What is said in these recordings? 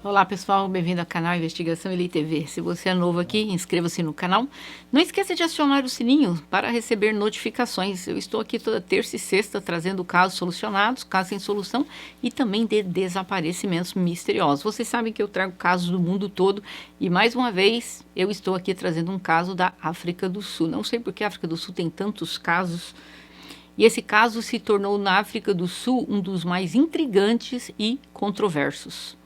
Olá pessoal, bem-vindo ao canal Investigação Eli TV. Se você é novo aqui, inscreva-se no canal. Não esqueça de acionar o sininho para receber notificações. Eu estou aqui toda terça e sexta trazendo casos solucionados, casos em solução e também de desaparecimentos misteriosos. Vocês sabem que eu trago casos do mundo todo e mais uma vez eu estou aqui trazendo um caso da África do Sul. Não sei por que a África do Sul tem tantos casos. E esse caso se tornou na África do Sul um dos mais intrigantes e controversos.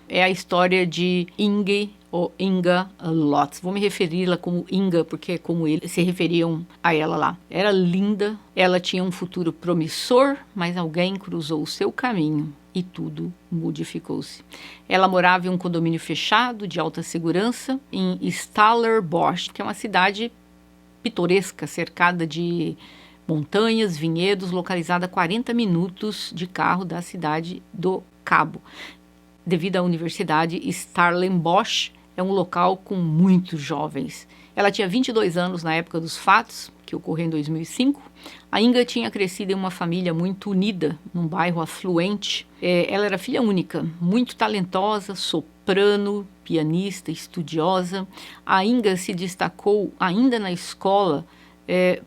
É a história de Inge ou Inga Lotz. Vou me referir-la como Inga, porque é como eles se referiam a ela lá. Era linda, ela tinha um futuro promissor, mas alguém cruzou o seu caminho e tudo modificou-se. Ela morava em um condomínio fechado, de alta segurança, em Stellenbosch, que é uma cidade pitoresca, cercada de montanhas, vinhedos, localizada a 40 minutos de carro da cidade do Cabo. Devido à Universidade Stellenbosch, é um local com muitos jovens. Ela tinha 22 anos na época dos fatos, que ocorreu em 2005. A Inga tinha crescido em uma família muito unida, num bairro afluente. Ela era filha única, muito talentosa, soprano, pianista, estudiosa. A Inga se destacou ainda na escola,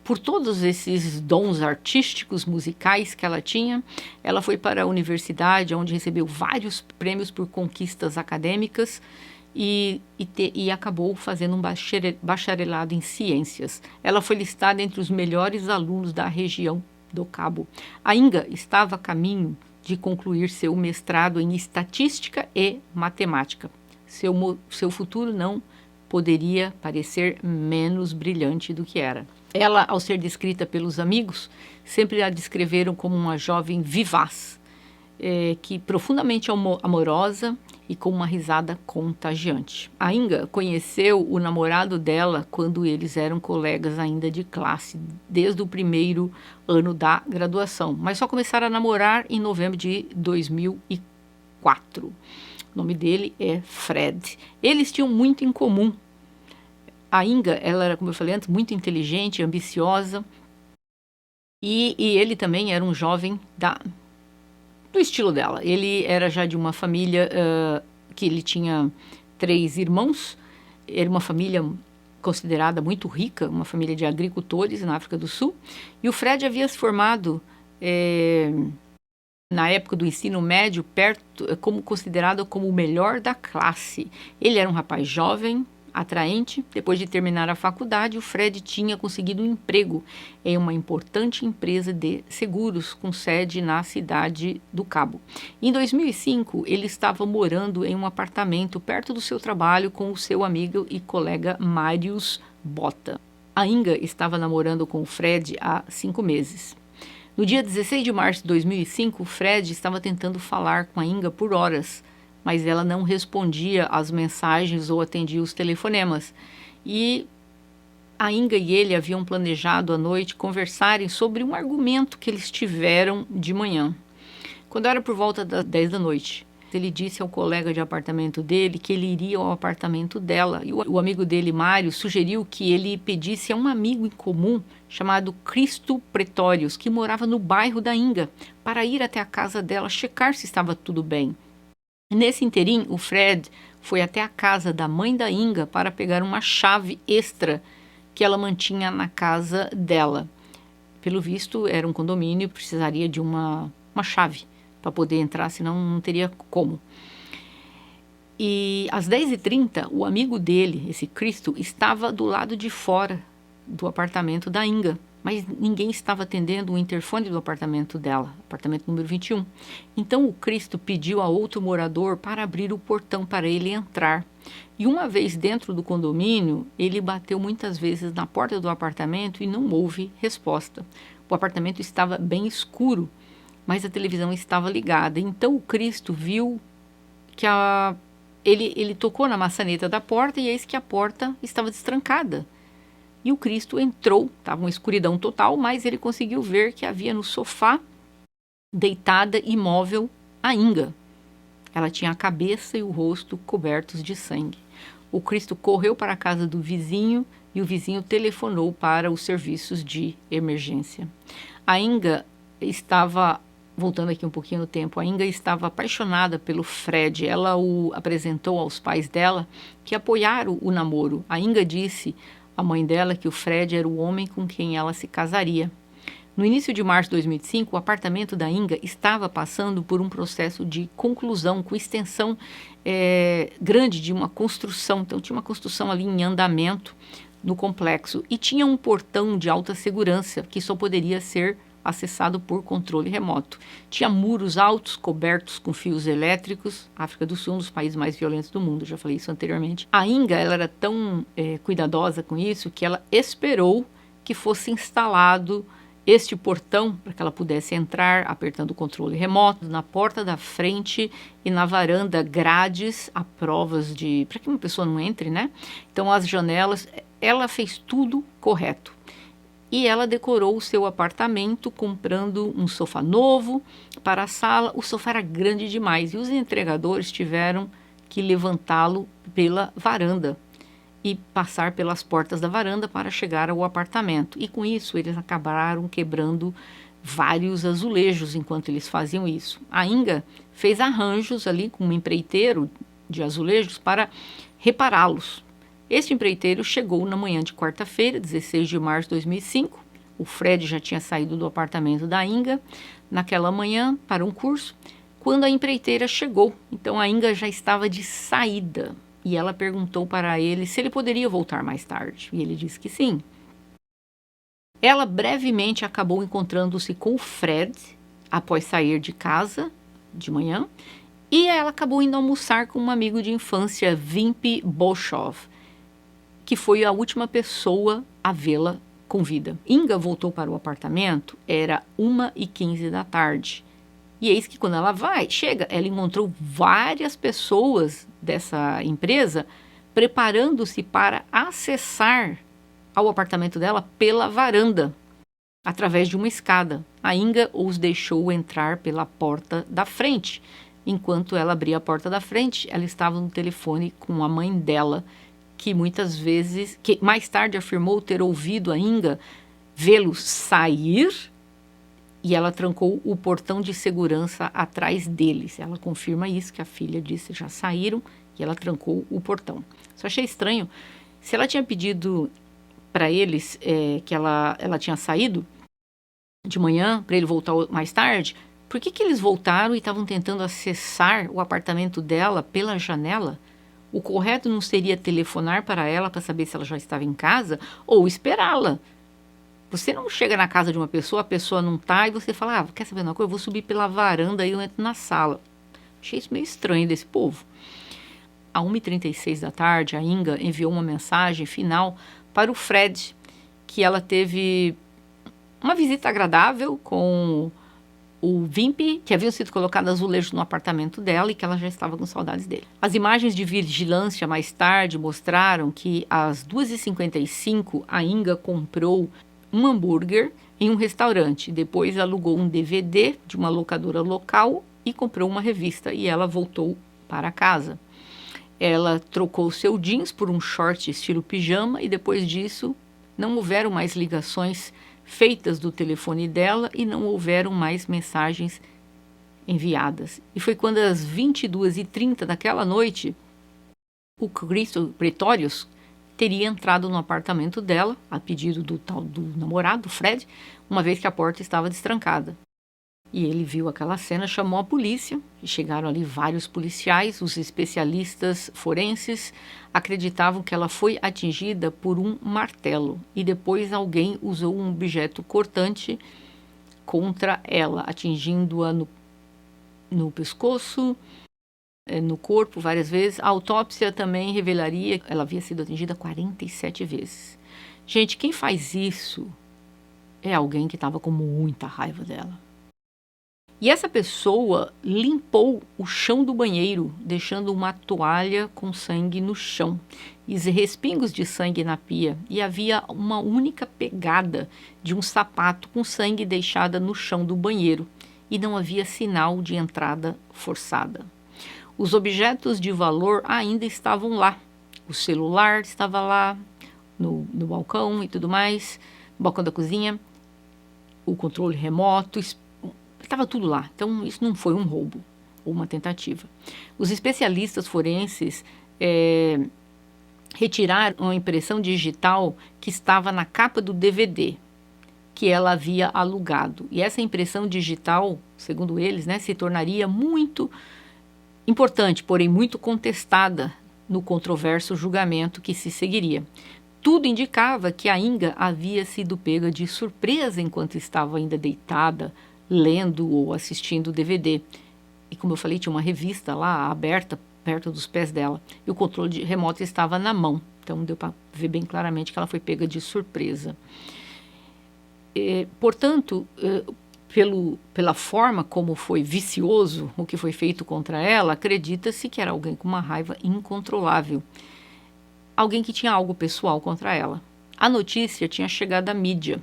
por todos esses dons artísticos, musicais que ela tinha. Ela foi para a universidade, onde recebeu vários prêmios por conquistas acadêmicas e acabou fazendo um bacharelado em ciências. Ela foi listada entre os melhores alunos da região do Cabo. A Inga estava a caminho de concluir seu mestrado em estatística e matemática. Seu futuro não poderia parecer menos brilhante do que era. Ela, ao ser descrita pelos amigos, sempre a descreveram como uma jovem vivaz, que profundamente amorosa e com uma risada contagiante. A Inga conheceu o namorado dela quando eles eram colegas ainda de classe, desde o primeiro ano da graduação, mas só começaram a namorar em novembro de 2004. O nome dele é Fred. Eles tinham muito em comum. A Inga, ela era, como eu falei antes, muito inteligente, ambiciosa, e ele também era um jovem do estilo dela. Ele era já de uma família que ele tinha 3 irmãos, era uma família considerada muito rica, uma família de agricultores na África do Sul, e o Fred havia se formado na época do ensino médio, considerado como o melhor da classe. Ele era um rapaz jovem, atraente. Depois de terminar a faculdade, o Fred tinha conseguido um emprego em uma importante empresa de seguros com sede na cidade do Cabo. Em 2005, ele estava morando em um apartamento perto do seu trabalho com o seu amigo e colega Marius Bota. A Inga estava namorando com o Fred há 5 meses. No dia 16 de março de 2005, o Fred estava tentando falar com a Inga por horas, mas ela não respondia às mensagens ou atendia os telefonemas. E a Inga e ele haviam planejado à noite conversarem sobre um argumento que eles tiveram de manhã. Quando era por volta das 10 da noite, ele disse ao colega de apartamento dele que ele iria ao apartamento dela. E o amigo dele, Mário, sugeriu que ele pedisse a um amigo em comum chamado Cristo Pretórios, que morava no bairro da Inga, para ir até a casa dela checar se estava tudo bem. Nesse interim, o Fred foi até a casa da mãe da Inga para pegar uma chave extra que ela mantinha na casa dela. Pelo visto, era um condomínio e precisaria de uma chave para poder entrar, senão não teria como. E às 10h30, o amigo dele, esse Cristo, estava do lado de fora do apartamento da Inga, mas ninguém estava atendendo o interfone do apartamento dela, apartamento número 21. Então o Cristo pediu a outro morador para abrir o portão para ele entrar. E uma vez dentro do condomínio, ele bateu muitas vezes na porta do apartamento e não houve resposta. O apartamento estava bem escuro, mas a televisão estava ligada. Então o Cristo viu que ele tocou na maçaneta da porta e eis que a porta estava destrancada. E o Cristo entrou, estava uma escuridão total, mas ele conseguiu ver que havia no sofá, deitada, imóvel, a Inga. Ela tinha a cabeça e o rosto cobertos de sangue. O Cristo correu para a casa do vizinho e o vizinho telefonou para os serviços de emergência. A Inga estava voltando aqui um pouquinho no tempo, a Inga estava apaixonada pelo Fred. Ela o apresentou aos pais dela, que apoiaram o namoro. A Inga disse à mãe dela que o Fred era o homem com quem ela se casaria. No início de março de 2005, o apartamento da Inga estava passando por um processo de conclusão, com extensão grande de uma construção. Então, tinha uma construção ali em andamento no complexo e tinha um portão de alta segurança que só poderia ser acessado por controle remoto. Tinha muros altos cobertos com fios elétricos. A África do Sul é um dos países mais violentos do mundo, já falei isso anteriormente. A Inga, ela era tão cuidadosa com isso que ela esperou que fosse instalado este portão para que ela pudesse entrar apertando o controle remoto. Na porta da frente e na varanda, grades a provas de... para que uma pessoa não entre, né? Então, as janelas, ela fez tudo correto. E ela decorou o seu apartamento comprando um sofá novo para a sala. O sofá era grande demais e os entregadores tiveram que levantá-lo pela varanda e passar pelas portas da varanda para chegar ao apartamento. E com isso eles acabaram quebrando vários azulejos enquanto eles faziam isso. A Inga fez arranjos ali com um empreiteiro de azulejos para repará-los. Este empreiteiro chegou na manhã de quarta-feira, 16 de março de 2005. O Fred já tinha saído do apartamento da Inga naquela manhã para um curso, quando a empreiteira chegou. Então a Inga já estava de saída e ela perguntou para ele se ele poderia voltar mais tarde. E ele disse que sim. Ela brevemente acabou encontrando-se com o Fred após sair de casa de manhã e ela acabou indo almoçar com um amigo de infância, Vimpi Bolshov, que foi a última pessoa a vê-la com vida. Inga voltou para o apartamento, era 1h15 da tarde. E eis que quando ela chega, ela encontrou várias pessoas dessa empresa preparando-se para acessar ao apartamento dela pela varanda, através de uma escada. A Inga os deixou entrar pela porta da frente. Enquanto ela abria a porta da frente, ela estava no telefone com a mãe dela, que mais tarde afirmou ter ouvido a Inga vê-lo sair e ela trancou o portão de segurança atrás deles. Ela confirma isso, que a filha disse já saíram e ela trancou o portão. Só achei estranho, se ela tinha pedido para eles que ela tinha saído de manhã para ele voltar mais tarde, por que eles voltaram e estavam tentando acessar o apartamento dela pela janela? O correto não seria telefonar para ela para saber se ela já estava em casa ou esperá-la. Você não chega na casa de uma pessoa, a pessoa não está e você fala, quer saber uma coisa? Eu vou subir pela varanda e eu entro na sala. Achei isso meio estranho desse povo. À 1h36 da tarde, a Inga enviou uma mensagem final para o Fred, que ela teve uma visita agradável com o Vimpi, que haviam sido colocados azulejos no apartamento dela e que ela já estava com saudades dele. As imagens de vigilância mais tarde mostraram que às 2h55 a Inga comprou um hambúrguer em um restaurante, depois alugou um DVD de uma locadora local e comprou uma revista e ela voltou para casa. Ela trocou seu jeans por um short estilo pijama e depois disso não houveram mais ligações feitas do telefone dela e não houveram mais mensagens enviadas. E foi quando às 22h30 daquela noite, o Cristo Pretórios teria entrado no apartamento dela, a pedido do namorado, Fred, uma vez que a porta estava destrancada. E ele viu aquela cena, chamou a polícia, e chegaram ali vários policiais. Os especialistas forenses acreditavam que ela foi atingida por um martelo e depois alguém usou um objeto cortante contra ela, atingindo-a no pescoço, no corpo várias vezes. A autópsia também revelaria que ela havia sido atingida 47 vezes. Gente, quem faz isso é alguém que estava com muita raiva dela. E essa pessoa limpou o chão do banheiro, deixando uma toalha com sangue no chão e respingos de sangue na pia. E havia uma única pegada de um sapato com sangue deixada no chão do banheiro. E não havia sinal de entrada forçada. Os objetos de valor ainda estavam lá. O celular estava lá, no balcão e tudo mais, no balcão da cozinha. O controle remoto, Estava tudo lá. Então, isso não foi um roubo ou uma tentativa. Os especialistas forenses retiraram a impressão digital que estava na capa do DVD que ela havia alugado. E essa impressão digital, segundo eles, né, se tornaria muito importante, porém muito contestada no controverso julgamento que se seguiria. Tudo indicava que a Inga havia sido pega de surpresa enquanto estava ainda deitada, lendo ou assistindo o DVD. E como eu falei, tinha uma revista lá aberta, perto dos pés dela, e o controle remoto estava na mão. Então deu para ver bem claramente que ela foi pega de surpresa. Portanto, pela forma como foi vicioso o que foi feito contra ela, acredita-se que era alguém com uma raiva incontrolável. Alguém que tinha algo pessoal contra ela. A notícia tinha chegado à mídia.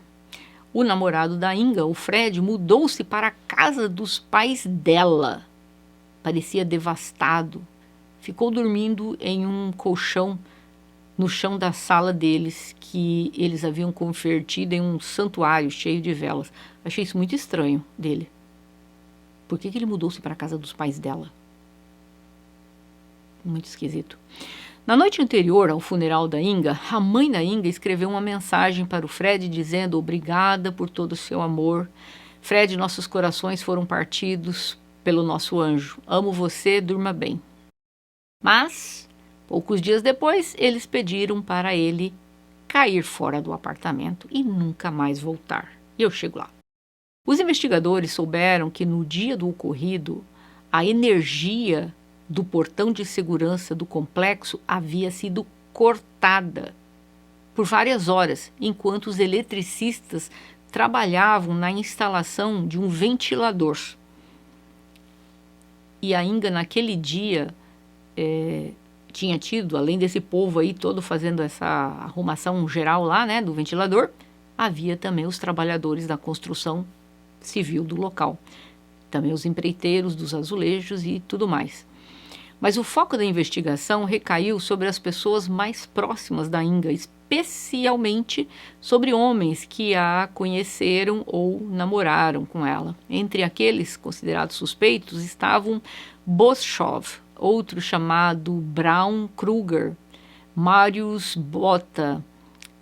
O namorado da Inga, o Fred, mudou-se para a casa dos pais dela. Parecia devastado. Ficou dormindo em um colchão no chão da sala deles, que eles haviam convertido em um santuário cheio de velas. Achei isso muito estranho dele. Por que ele mudou-se para a casa dos pais dela? Muito esquisito. Na noite anterior ao funeral da Inga, a mãe da Inga escreveu uma mensagem para o Fred dizendo: obrigada por todo o seu amor. Fred, nossos corações foram partidos pelo nosso anjo. Amo você, durma bem. Mas, poucos dias depois, eles pediram para ele cair fora do apartamento e nunca mais voltar. E eu chego lá. Os investigadores souberam que no dia do ocorrido, a energia do portão de segurança do complexo havia sido cortada por várias horas, enquanto os eletricistas trabalhavam na instalação de um ventilador. E a Inga, naquele dia, tinha tido, além desse povo aí todo fazendo essa arrumação geral lá, né, do ventilador, havia também os trabalhadores da construção civil do local. Também os empreiteiros dos azulejos e tudo mais. Mas o foco da investigação recaiu sobre as pessoas mais próximas da Inga, especialmente sobre homens que a conheceram ou namoraram com ela. Entre aqueles considerados suspeitos estavam Boschov, outro chamado Braun Kruger, Marius Botha,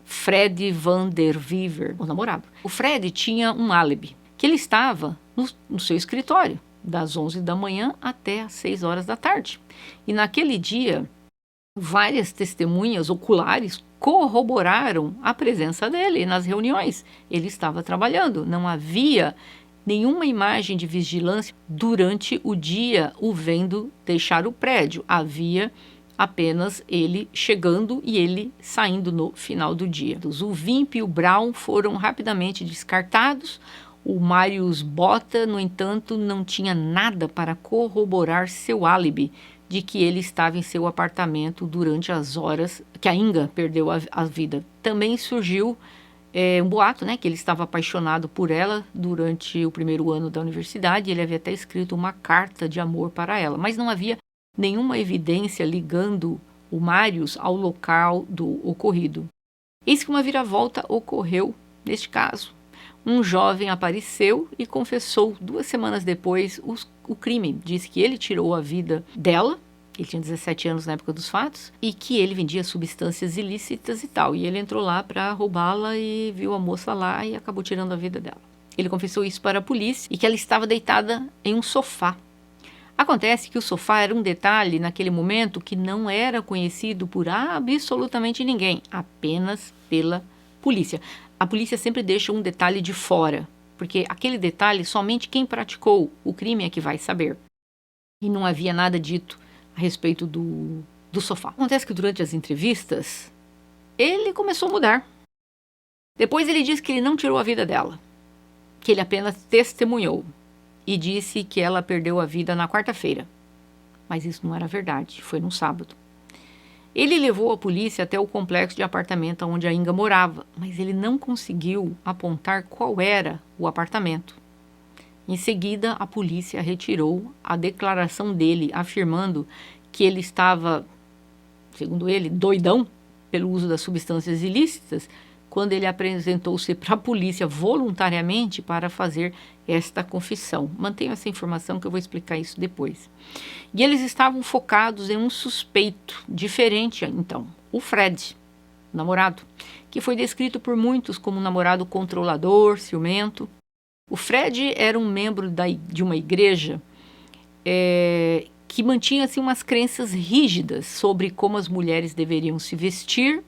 Fred van der Wever, o namorado. O Fred tinha um álibi, que ele estava no seu escritório, das 11 da manhã até as 6 horas da tarde. E naquele dia, várias testemunhas oculares corroboraram a presença dele nas reuniões. Ele estava trabalhando, não havia nenhuma imagem de vigilância durante o dia o vendo deixar o prédio. Havia apenas ele chegando e ele saindo no final do dia. O Wimp e o Braun foram rapidamente descartados. O Marius Botha, no entanto, não tinha nada para corroborar seu álibi de que ele estava em seu apartamento durante as horas que a Inga perdeu a vida. Também surgiu um boato, né, que ele estava apaixonado por ela durante o primeiro ano da universidade. Ele havia até escrito uma carta de amor para ela, mas não havia nenhuma evidência ligando o Marius ao local do ocorrido. Eis que uma viravolta ocorreu neste caso. Um jovem apareceu e confessou 2 semanas depois o crime. Disse que ele tirou a vida dela, ele tinha 17 anos na época dos fatos, e que ele vendia substâncias ilícitas e tal. E ele entrou lá para roubá-la e viu a moça lá e acabou tirando a vida dela. Ele confessou isso para a polícia e que ela estava deitada em um sofá. Acontece que o sofá era um detalhe naquele momento que não era conhecido por absolutamente ninguém, apenas pela polícia. A polícia sempre deixa um detalhe de fora, porque aquele detalhe somente quem praticou o crime é que vai saber. E não havia nada dito a respeito do sofá. Acontece que durante as entrevistas, ele começou a mudar. Depois ele disse que ele não tirou a vida dela, que ele apenas testemunhou. E disse que ela perdeu a vida na quarta-feira. Mas isso não era verdade, foi num sábado. Ele levou a polícia até o complexo de apartamento onde a Inga morava, mas ele não conseguiu apontar qual era o apartamento. Em seguida, a polícia retirou a declaração dele, afirmando que ele estava, segundo ele, doidão pelo uso das substâncias ilícitas, quando ele apresentou-se para a polícia voluntariamente para fazer esta confissão. Mantenho essa informação que eu vou explicar isso depois. E eles estavam focados em um suspeito diferente, então, o Fred, o namorado, que foi descrito por muitos como um namorado controlador, ciumento. O Fred era um membro de uma igreja que mantinha assim, umas crenças rígidas sobre como as mulheres deveriam se vestir,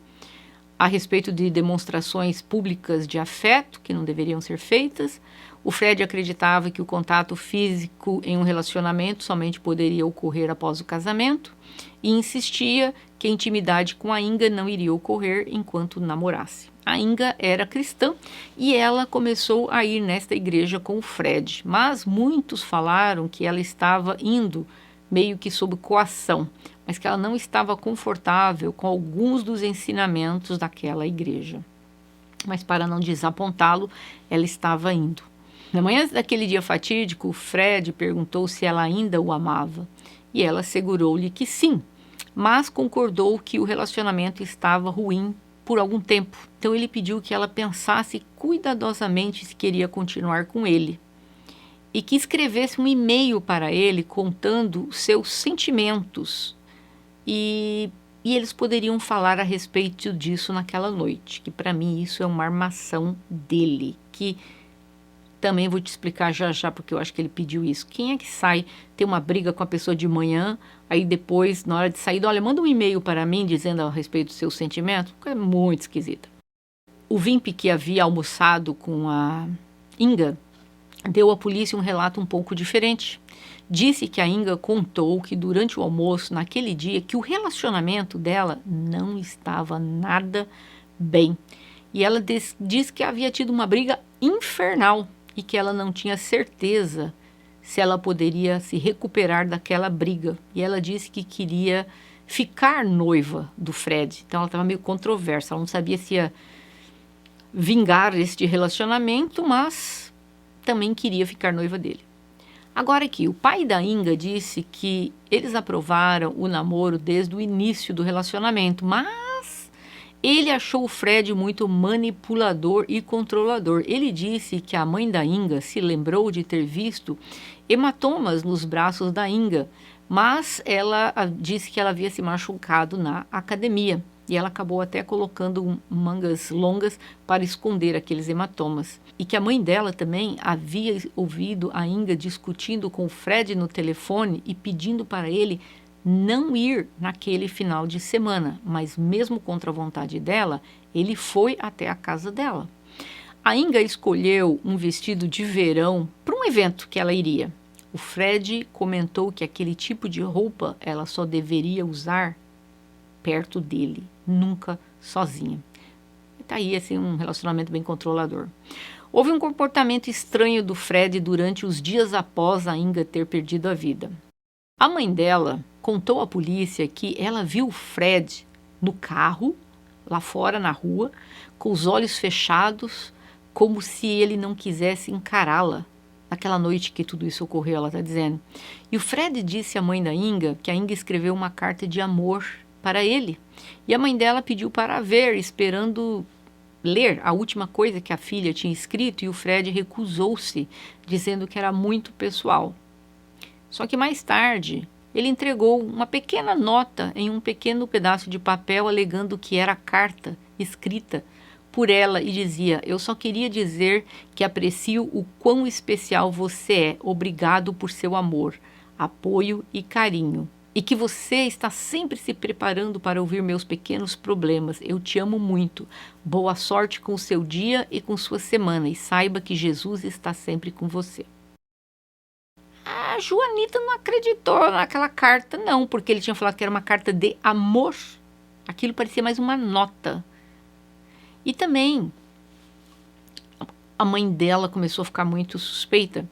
a respeito de demonstrações públicas de afeto que não deveriam ser feitas. O Fred acreditava que o contato físico em um relacionamento somente poderia ocorrer após o casamento e insistia que a intimidade com a Inga não iria ocorrer enquanto namorasse. A Inga era cristã e ela começou a ir nesta igreja com o Fred, mas muitos falaram que ela estava indo meio que sob coação, mas que ela não estava confortável com alguns dos ensinamentos daquela igreja. Mas para não desapontá-lo, ela estava indo. Na manhã daquele dia fatídico, o Fred perguntou se ela ainda o amava, e ela assegurou-lhe que sim, mas concordou que o relacionamento estava ruim por algum tempo. Então ele pediu que ela pensasse cuidadosamente se queria continuar com ele e que escrevesse um e-mail para ele contando seus sentimentos e eles poderiam falar a respeito disso naquela noite, que para mim isso é uma armação dele, que também vou te explicar já já porque eu acho que ele pediu isso. Quem é que sai, tem uma briga com a pessoa de manhã, aí depois, na hora de sair, olha, manda um e-mail para mim dizendo a respeito dos seus sentimentos? É muito esquisita. O Vimp, que havia almoçado com a Inga, deu à polícia um relato um pouco diferente. Disse que a Inga contou que durante o almoço, naquele dia, que o relacionamento dela não estava nada bem. E ela disse que havia tido uma briga infernal e que ela não tinha certeza se ela poderia se recuperar daquela briga. E ela disse que queria ficar noiva do Fred. Então ela estava meio controversa, ela não sabia se ia vingar este relacionamento, mas também queria ficar noiva dele. Agora aqui, o pai da Inga disse que eles aprovaram o namoro desde o início do relacionamento, mas ele achou o Fred muito manipulador e controlador. Ele disse que a mãe da Inga se lembrou de ter visto hematomas nos braços da Inga, mas ela disse que ela havia se machucado na academia. E ela acabou até colocando mangas longas para esconder aqueles hematomas. E que a mãe dela também havia ouvido a Inga discutindo com o Fred no telefone e pedindo para ele não ir naquele final de semana. Mas mesmo contra a vontade dela, ele foi até a casa dela. A Inga escolheu um vestido de verão para um evento que ela iria. O Fred comentou que aquele tipo de roupa ela só deveria usar perto dele, nunca sozinha. Está aí assim, um relacionamento bem controlador. Houve um comportamento estranho do Fred durante os dias após a Inga ter perdido a vida. A mãe dela contou à polícia que ela viu o Fred no carro, lá fora na rua, com os olhos fechados, como se ele não quisesse encará-la. Naquela noite que tudo isso ocorreu, ela está dizendo. E o Fred disse à mãe da Inga que a Inga escreveu uma carta de amor para ele. E a mãe dela pediu para ver, esperando ler a última coisa que a filha tinha escrito, e o Fred recusou-se, dizendo que era muito pessoal. Só que mais tarde, ele entregou uma pequena nota em um pequeno pedaço de papel, alegando que era a carta escrita por ela e dizia: eu só queria dizer que aprecio o quão especial você é, obrigado por seu amor, apoio e carinho. E que você está sempre se preparando para ouvir meus pequenos problemas. Eu te amo muito. Boa sorte com o seu dia e com sua semana. E saiba que Jesus está sempre com você. A Joanita não acreditou naquela carta, não. Porque ele tinha falado que era uma carta de amor. Aquilo parecia mais uma nota. E também a mãe dela começou a ficar muito suspeita.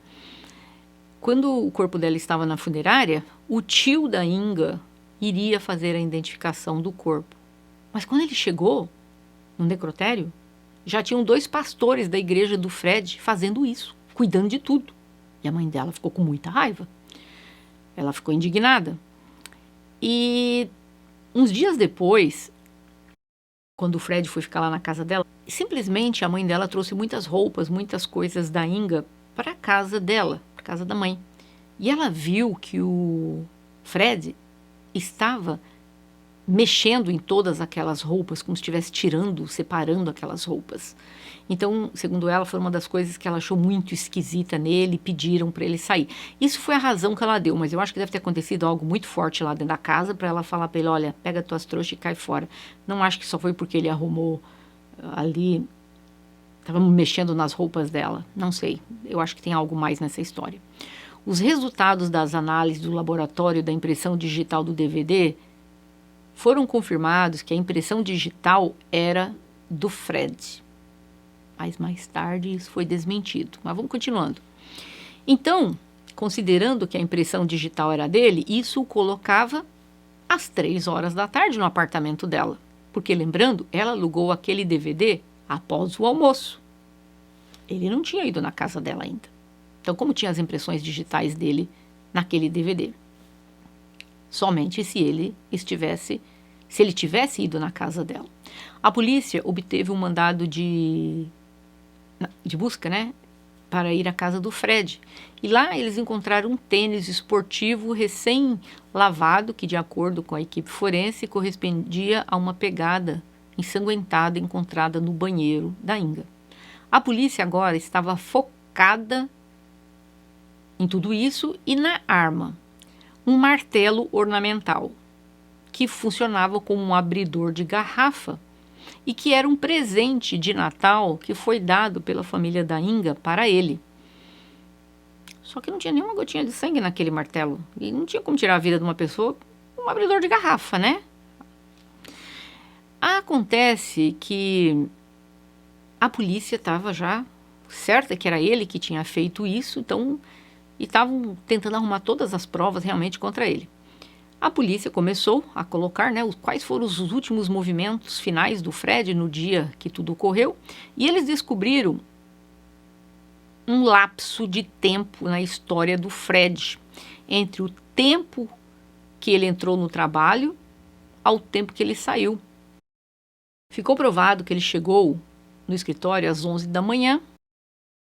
Quando o corpo dela estava na funerária, o tio da Inga iria fazer a identificação do corpo. Mas quando ele chegou no necrotério, já tinham 2 pastores da igreja do Fred fazendo isso, cuidando de tudo. E a mãe dela ficou com muita raiva. Ela ficou indignada. E uns dias depois, quando o Fred foi ficar lá na casa dela, simplesmente a mãe dela trouxe muitas roupas, muitas coisas da Inga para a casa dela, para a casa da mãe. E ela viu que o Fred estava mexendo em todas aquelas roupas, como se estivesse tirando, separando aquelas roupas. Então, segundo ela, foi uma das coisas que ela achou muito esquisita nele e pediram para ele sair. Isso foi a razão que ela deu, mas eu acho que deve ter acontecido algo muito forte lá dentro da casa para ela falar para ele, olha, pega tuas trouxas e cai fora. Não acho que só foi porque ele arrumou ali, estava mexendo nas roupas dela. Não sei, eu acho que tem algo mais nessa história. Os resultados das análises do laboratório da impressão digital do DVD foram confirmados que a impressão digital era do Fred. Mas mais tarde isso foi desmentido. Mas vamos continuando. Então, considerando que a impressão digital era dele, isso o colocava às 3 horas da tarde no apartamento dela. Porque, lembrando, ela alugou aquele DVD após o almoço. Ele não tinha ido na casa dela ainda. Então, como tinha as impressões digitais dele naquele DVD? Somente se ele tivesse ido na casa dela. A polícia obteve um mandado de busca, né, para ir à casa do Fred. E lá eles encontraram um tênis esportivo recém-lavado, que de acordo com a equipe forense, correspondia a uma pegada ensanguentada encontrada no banheiro da Inga. A polícia agora estava focada em tudo isso e na arma. Um martelo ornamental, que funcionava como um abridor de garrafa e que era um presente de Natal que foi dado pela família da Inga para ele. Só que não tinha nenhuma gotinha de sangue naquele martelo. E não tinha como tirar a vida de uma pessoa com um abridor de garrafa, né? Acontece que a polícia estava já certa que era ele que tinha feito isso, então... e estavam tentando arrumar todas as provas realmente contra ele. A polícia começou a colocar, né, quais foram os últimos movimentos finais do Fred no dia que tudo ocorreu, e eles descobriram um lapso de tempo na história do Fred, entre o tempo que ele entrou no trabalho ao tempo que ele saiu. Ficou provado que ele chegou no escritório às 11 da manhã,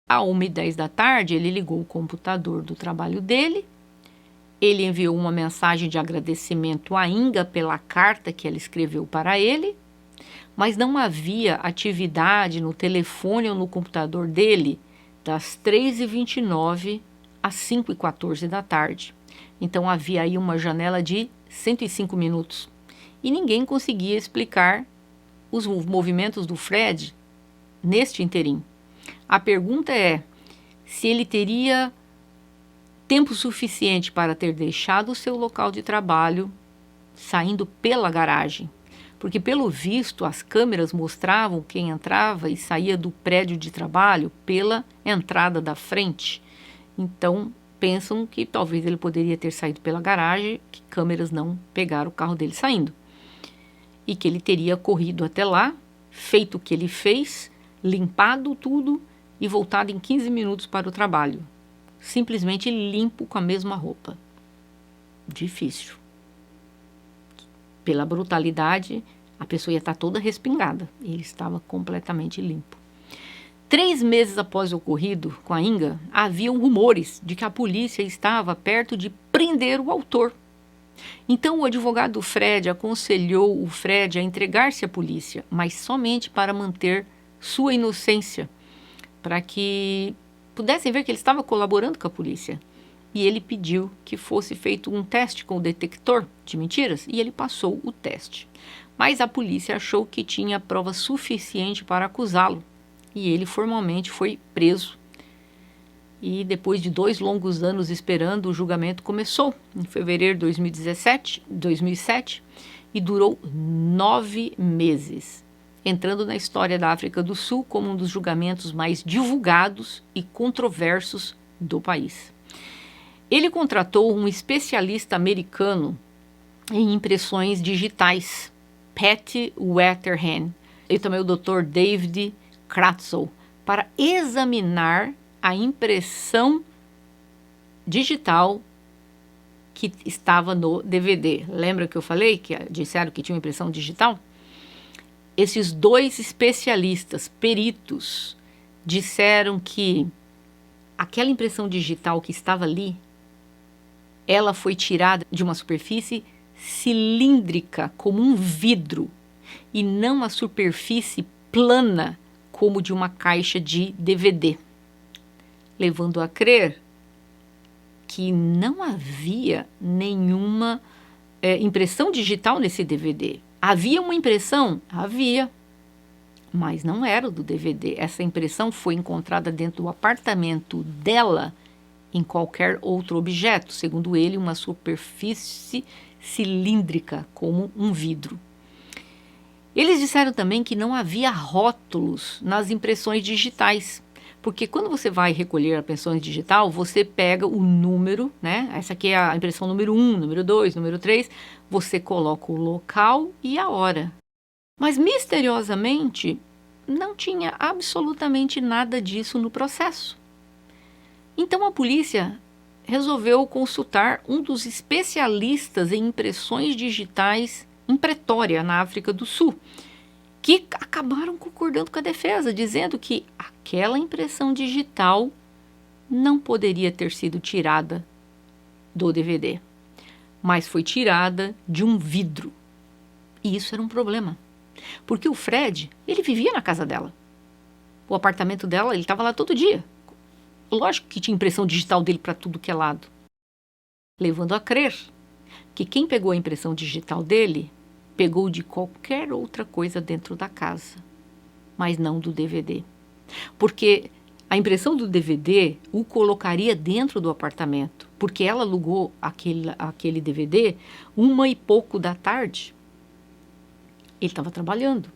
à 1h10 da tarde, ele ligou o computador do trabalho dele, ele enviou uma mensagem de agradecimento à Inga pela carta que ela escreveu para ele, mas não havia atividade no telefone ou no computador dele das 3h29 às 5h14 da tarde. Então havia aí uma janela de 105 minutos. E ninguém conseguia explicar os movimentos do Fred neste interim. A pergunta é se ele teria tempo suficiente para ter deixado o seu local de trabalho saindo pela garagem. Porque, pelo visto, as câmeras mostravam quem entrava e saía do prédio de trabalho pela entrada da frente. Então, pensam que talvez ele poderia ter saído pela garagem, que câmeras não pegaram o carro dele saindo. E que ele teria corrido até lá, feito o que ele fez, limpado tudo e voltado em 15 minutos para o trabalho. Simplesmente limpo com a mesma roupa. Difícil. Pela brutalidade, a pessoa ia estar toda respingada. Ele estava completamente limpo. 3 meses após o ocorrido com a Inga, haviam rumores de que a polícia estava perto de prender o autor. Então o advogado Fred aconselhou o Fred a entregar-se à polícia, mas somente para manter sua inocência, para que pudessem ver que ele estava colaborando com a polícia. E ele pediu que fosse feito um teste com o detector de mentiras e ele passou o teste. Mas a polícia achou que tinha prova suficiente para acusá-lo e ele formalmente foi preso. E depois de 2 longos anos esperando, o julgamento começou em fevereiro de 2007 e durou 9 meses, entrando na história da África do Sul como um dos julgamentos mais divulgados e controversos do país. Ele contratou um especialista americano em impressões digitais, Patty Wetterham, e também o Dr. David Kratzel, para examinar a impressão digital que estava no DVD. Lembra que eu falei que disseram que tinha uma impressão digital? esses dois especialistas, peritos, disseram que aquela impressão digital que estava ali, ela foi tirada de uma superfície cilíndrica, como um vidro, e não a superfície plana, como de uma caixa de DVD, levando a crer que não havia nenhuma impressão digital nesse DVD. Havia uma impressão? Havia, mas não era do DVD. Essa impressão foi encontrada dentro do apartamento dela, em qualquer outro objeto, segundo ele, uma superfície cilíndrica, como um vidro. Eles disseram também que não havia rótulos nas impressões digitais, porque quando você vai recolher a impressão digital, você pega o número, né? Essa aqui é a impressão número 1, número 2, número 3, você coloca o local e a hora. Mas, misteriosamente, não tinha absolutamente nada disso no processo. Então, a polícia resolveu consultar um dos especialistas em impressões digitais em Pretória, na África do Sul, que acabaram concordando com a defesa, dizendo que aquela impressão digital não poderia ter sido tirada do DVD, mas foi tirada de um vidro. E isso era um problema, porque o Fred, ele vivia na casa dela. O apartamento dela, ele estava lá todo dia. Lógico que tinha impressão digital dele para tudo que é lado, levando a crer que quem pegou a impressão digital dele pegou de qualquer outra coisa dentro da casa, mas não do DVD. Porque a impressão do DVD o colocaria dentro do apartamento, porque ela alugou aquele DVD 1h pouco da tarde. Ele estava trabalhando.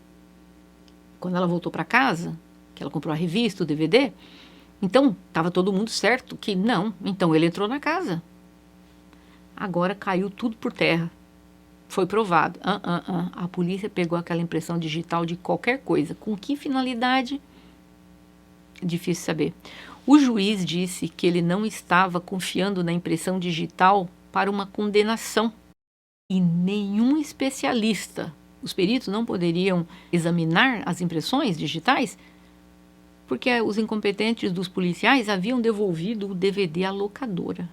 Quando ela voltou para casa, que ela comprou a revista, o DVD, então estava todo mundo certo que não. Então ele entrou na casa. Agora caiu tudo por terra. Foi provado. A polícia pegou aquela impressão digital de qualquer coisa. Com que finalidade? Difícil saber. O juiz disse que ele não estava confiando na impressão digital para uma condenação. E nenhum especialista, os peritos não poderiam examinar as impressões digitais, porque os incompetentes dos policiais haviam devolvido o DVD à locadora,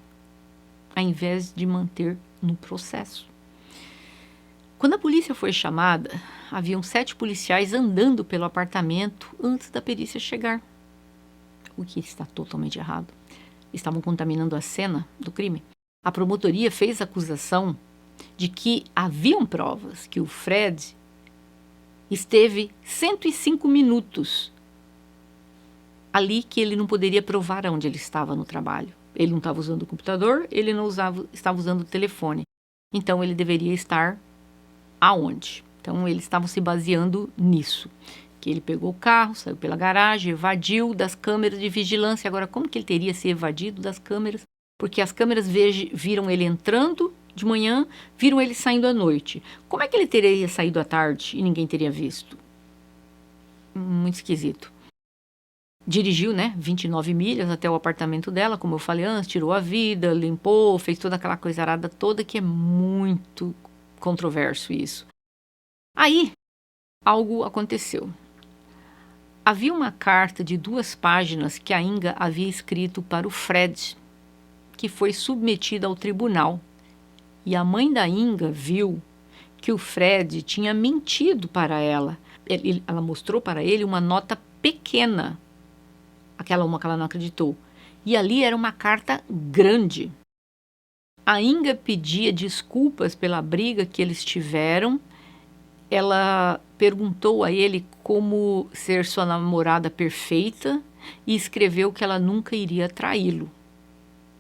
ao invés de manter no processo. Quando a polícia foi chamada, haviam 7 policiais andando pelo apartamento antes da perícia chegar, o que está totalmente errado. Estavam contaminando a cena do crime. A promotoria fez a acusação de que haviam provas que o Fred esteve 105 minutos ali, que ele não poderia provar onde ele estava no trabalho. Ele não estava usando o computador, ele não estava usando o telefone. Então, ele deveria estar aonde? Então, eles estavam se baseando nisso. Que ele pegou o carro, saiu pela garagem, evadiu das câmeras de vigilância. Agora, como que ele teria se evadido das câmeras? Porque as câmeras viram ele entrando de manhã, viram ele saindo à noite. Como é que ele teria saído à tarde e ninguém teria visto? Muito esquisito. Dirigiu, 29 milhas até o apartamento dela, como eu falei antes, tirou a vida, limpou, fez toda aquela coisarada toda, que é muito controverso isso. Aí, algo aconteceu. Havia uma carta de 2 páginas que a Inga havia escrito para o Fred, que foi submetida ao tribunal. E a mãe da Inga viu que o Fred tinha mentido para ela. Ela mostrou para ele uma nota pequena, aquela uma que ela não acreditou. E ali era uma carta grande. A Inga pedia desculpas pela briga que eles tiveram. Ela perguntou a ele como ser sua namorada perfeita e escreveu que ela nunca iria traí-lo.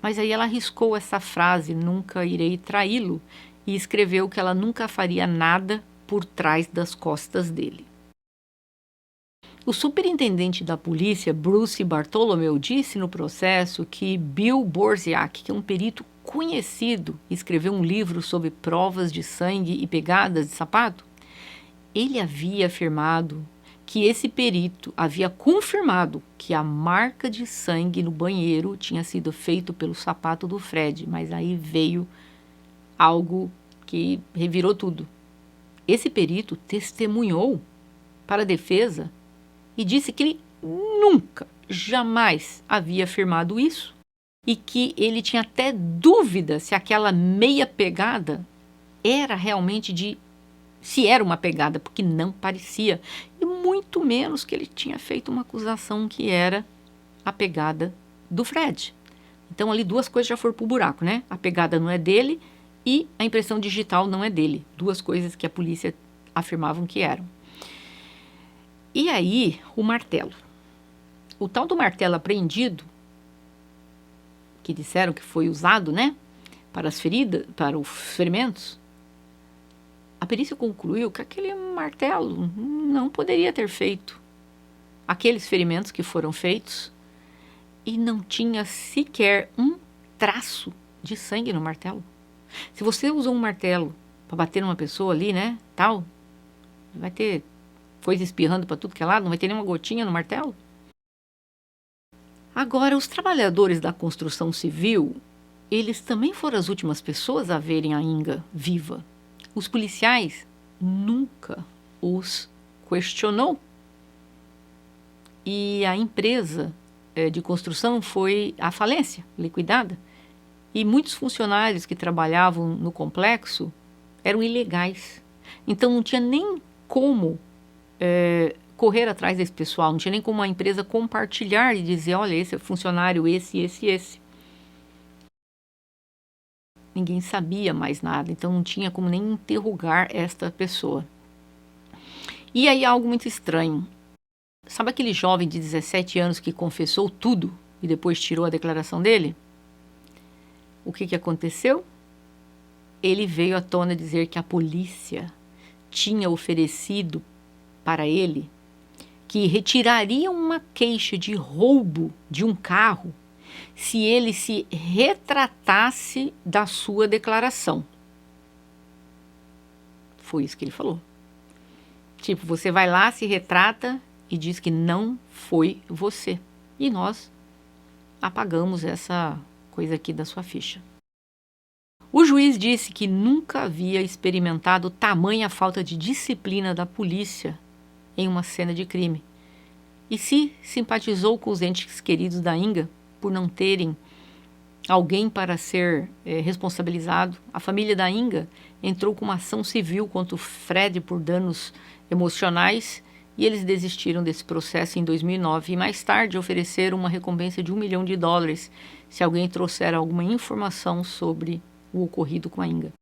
Mas aí ela riscou essa frase, nunca irei traí-lo, e escreveu que ela nunca faria nada por trás das costas dele. O superintendente da polícia, Bruce Bartholomew, disse no processo que Bill Borziak, que é um perito conhecido, escreveu um livro sobre provas de sangue e pegadas de sapato. Ele havia afirmado que esse perito havia confirmado que a marca de sangue no banheiro tinha sido feito pelo sapato do Fred, mas aí veio algo que revirou tudo. Esse perito testemunhou para a defesa e disse que ele nunca, jamais havia afirmado isso e que ele tinha até dúvida se aquela meia pegada era realmente se era uma pegada, porque não parecia, e muito menos que ele tinha feito uma acusação que era a pegada do Fred. Então ali duas coisas já foram pro buraco, né? A pegada não é dele e a impressão digital não é dele. Duas coisas que a polícia afirmavam que eram. E aí, o martelo. O tal do martelo apreendido, que disseram que foi usado, né, para as feridas, para os ferimentos, a perícia concluiu que aquele martelo não poderia ter feito aqueles ferimentos que foram feitos e não tinha sequer um traço de sangue no martelo. Se você usou um martelo para bater numa pessoa ali, né, tal, vai ter coisa espirrando para tudo que é lado, não vai ter nenhuma gotinha no martelo. Agora, os trabalhadores da construção civil, eles também foram as últimas pessoas a verem a Inga viva. Os policiais nunca os questionou. E a empresa de construção foi à falência, liquidada. E muitos funcionários que trabalhavam no complexo eram ilegais. Então não tinha nem como correr atrás desse pessoal, não tinha nem como a empresa compartilhar e dizer, olha, esse é funcionário, esse. Ninguém sabia mais nada, então não tinha como nem interrogar esta pessoa. E aí algo muito estranho. Sabe aquele jovem de 17 anos que confessou tudo e depois tirou a declaração dele? O que aconteceu? Ele veio à tona dizer que a polícia tinha oferecido para ele que retiraria uma queixa de roubo de um carro se ele se retratasse da sua declaração. Foi isso que ele falou. Tipo, você vai lá, se retrata e diz que não foi você. E nós apagamos essa coisa aqui da sua ficha. O juiz disse que nunca havia experimentado tamanha falta de disciplina da polícia em uma cena de crime. E se simpatizou com os entes queridos da Inga por não terem alguém para ser responsabilizado. A família da Inga entrou com uma ação civil contra o Fred por danos emocionais e eles desistiram desse processo em 2009 e mais tarde ofereceram uma recompensa de $1 milhão se alguém trouxer alguma informação sobre o ocorrido com a Inga.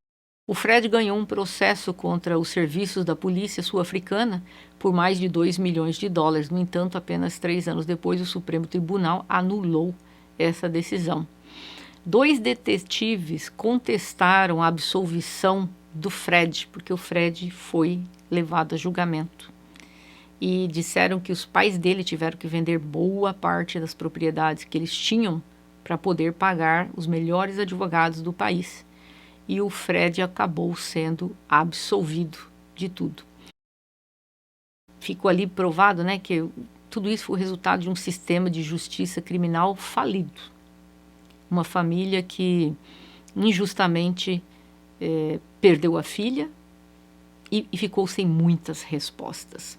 O Fred ganhou um processo contra os serviços da polícia sul-africana por mais de $2 milhões. No entanto, apenas 3 anos depois, o Supremo Tribunal anulou essa decisão. 2 detetives contestaram a absolvição do Fred, porque o Fred foi levado a julgamento. E disseram que os pais dele tiveram que vender boa parte das propriedades que eles tinham para poder pagar os melhores advogados do país. E o Fred acabou sendo absolvido de tudo. Ficou ali provado, né, que tudo isso foi o resultado de um sistema de justiça criminal falido. Uma família que injustamente perdeu a filha e ficou sem muitas respostas.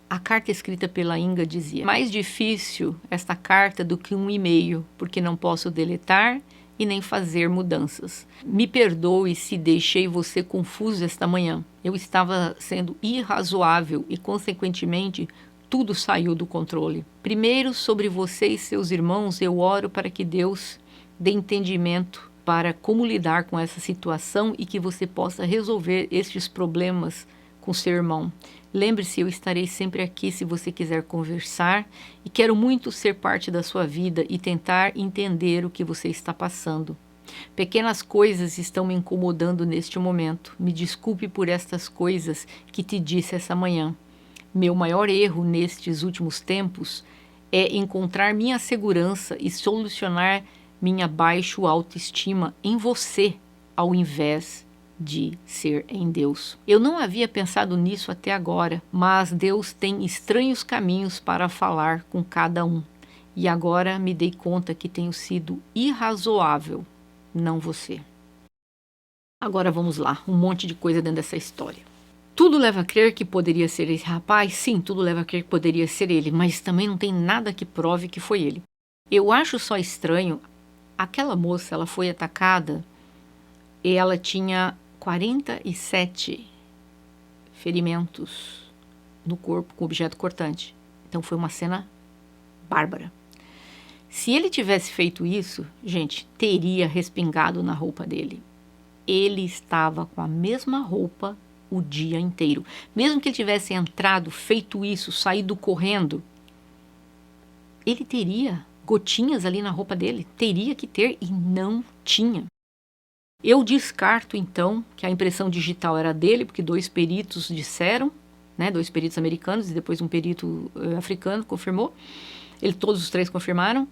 A carta escrita pela Inga dizia: mais difícil esta carta do que um e-mail, porque não posso deletar e nem fazer mudanças. Me perdoe se deixei você confuso esta manhã. Eu estava sendo irrazoável e, consequentemente, tudo saiu do controle. Primeiro, sobre você e seus irmãos, eu oro para que Deus dê entendimento para como lidar com essa situação e que você possa resolver estes problemas com seu irmão. Lembre-se, eu estarei sempre aqui se você quiser conversar e quero muito ser parte da sua vida e tentar entender o que você está passando. Pequenas coisas estão me incomodando neste momento. Me desculpe por estas coisas que te disse essa manhã. Meu maior erro nestes últimos tempos é encontrar minha segurança e solucionar minha baixa autoestima em você, ao invés de ser em Deus. Eu não havia pensado nisso até agora, mas Deus tem estranhos caminhos para falar com cada um. E agora me dei conta que tenho sido irrazoável, não você. Agora vamos lá, um monte de coisa dentro dessa história. Tudo leva a crer que poderia ser esse rapaz? Sim, tudo leva a crer que poderia ser ele, mas também não tem nada que prove que foi ele. Eu acho só estranho, aquela moça, ela foi atacada e ela tinha 47 ferimentos no corpo com objeto cortante. Então foi uma cena bárbara. Se ele tivesse feito isso, gente, teria respingado na roupa dele. Ele estava com a mesma roupa o dia inteiro. Mesmo que ele tivesse entrado, feito isso, saído correndo, ele teria gotinhas ali na roupa dele. Teria que ter e não tinha. Eu descarto, então, que a impressão digital era dele, porque 2 peritos disseram, né, 2 peritos americanos e depois um perito africano confirmou. Todos os 3 confirmaram.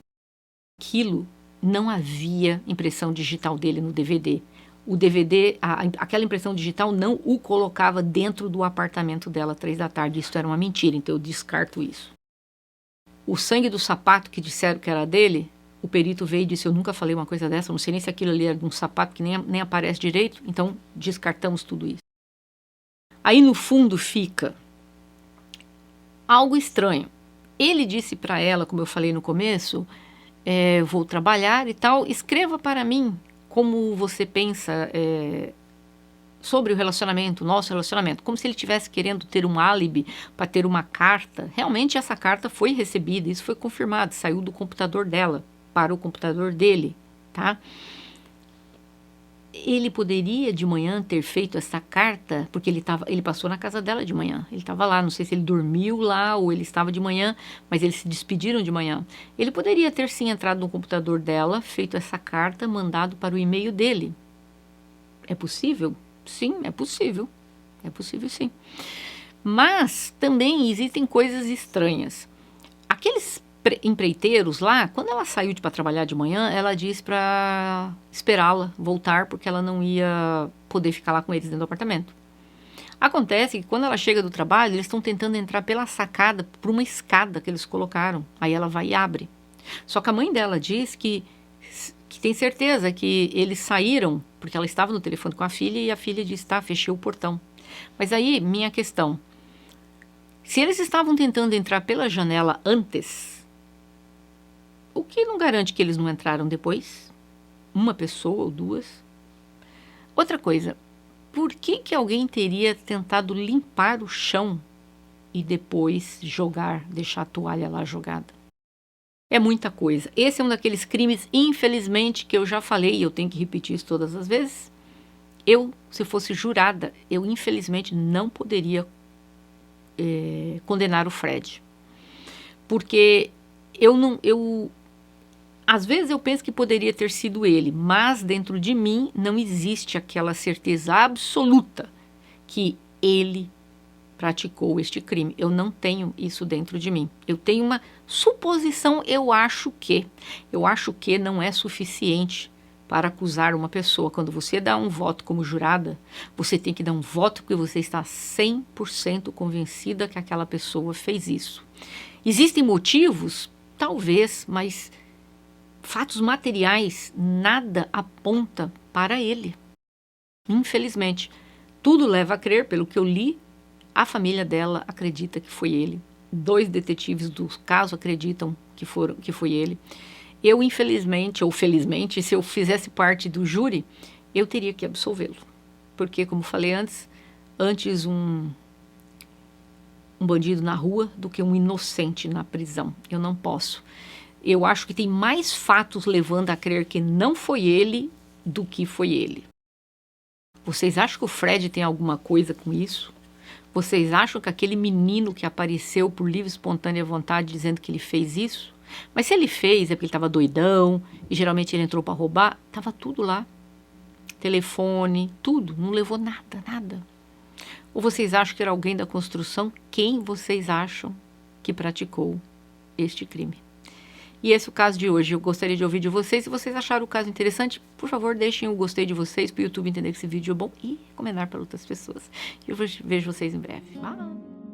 Aquilo, não havia impressão digital dele no DVD. O DVD, aquela impressão digital não o colocava dentro do apartamento dela 3 da tarde. Isso era uma mentira, então eu descarto isso. O sangue do sapato que disseram que era dele, o perito veio e disse, eu nunca falei uma coisa dessa, não sei nem se aquilo ali era de um sapato que nem aparece direito, então descartamos tudo isso. Aí no fundo fica algo estranho. Ele disse para ela, como eu falei no começo, vou trabalhar e tal, escreva para mim como você pensa sobre o relacionamento, nosso relacionamento, como se ele estivesse querendo ter um álibi para ter uma carta. Realmente essa carta foi recebida, isso foi confirmado, saiu do computador dela para o computador dele, tá? Ele poderia de manhã ter feito essa carta, porque ele passou na casa dela de manhã, ele estava lá, não sei se ele dormiu lá ou ele estava de manhã, mas eles se despediram de manhã. Ele poderia ter sim entrado no computador dela, feito essa carta, mandado para o e-mail dele. É possível? Sim, é possível. É possível sim. Mas também existem coisas estranhas. Aqueles empreiteiros lá, quando ela saiu para trabalhar de manhã, ela disse para esperá-la voltar, porque ela não ia poder ficar lá com eles dentro do apartamento. Acontece que quando ela chega do trabalho, eles estão tentando entrar pela sacada, por uma escada que eles colocaram. Aí ela vai e abre. Só que a mãe dela diz que tem certeza que eles saíram, porque ela estava no telefone com a filha, e a filha disse, tá, fechei o portão. Mas aí, minha questão, se eles estavam tentando entrar pela janela antes, o que não garante que eles não entraram depois? Uma pessoa ou 2? Outra coisa, por que alguém teria tentado limpar o chão e depois deixar a toalha lá jogada? É muita coisa. Esse é um daqueles crimes, infelizmente, que eu já falei, e eu tenho que repetir isso todas as vezes. Se fosse jurada, eu infelizmente não poderia condenar o Fred. Porque às vezes eu penso que poderia ter sido ele, mas dentro de mim não existe aquela certeza absoluta que ele praticou este crime. Eu não tenho isso dentro de mim. Eu tenho uma suposição, eu acho que não é suficiente para acusar uma pessoa. Quando você dá um voto como jurada, você tem que dar um voto porque você está 100% convencida que aquela pessoa fez isso. Existem motivos? Talvez, mas fatos materiais, nada aponta para ele. Infelizmente, tudo leva a crer, pelo que eu li, a família dela acredita que foi ele. 2 detetives do caso acreditam que foi ele. Eu, infelizmente, ou felizmente, se eu fizesse parte do júri, eu teria que absolvê-lo. Porque, como falei antes um bandido na rua do que um inocente na prisão. Eu não posso. Eu acho que tem mais fatos levando a crer que não foi ele do que foi ele. Vocês acham que o Fred tem alguma coisa com isso? Vocês acham que aquele menino que apareceu por livre e espontânea vontade dizendo que ele fez isso? Mas se ele fez é porque ele estava doidão e geralmente ele entrou para roubar, estava tudo lá. Telefone, tudo, não levou nada. Ou vocês acham que era alguém da construção? Quem vocês acham que praticou este crime? E esse é o caso de hoje. Eu gostaria de ouvir de vocês. Se vocês acharam o caso interessante, por favor, deixem o gostei de vocês para o YouTube entender que esse vídeo é bom e recomendar para outras pessoas. Eu vejo vocês em breve. Bye!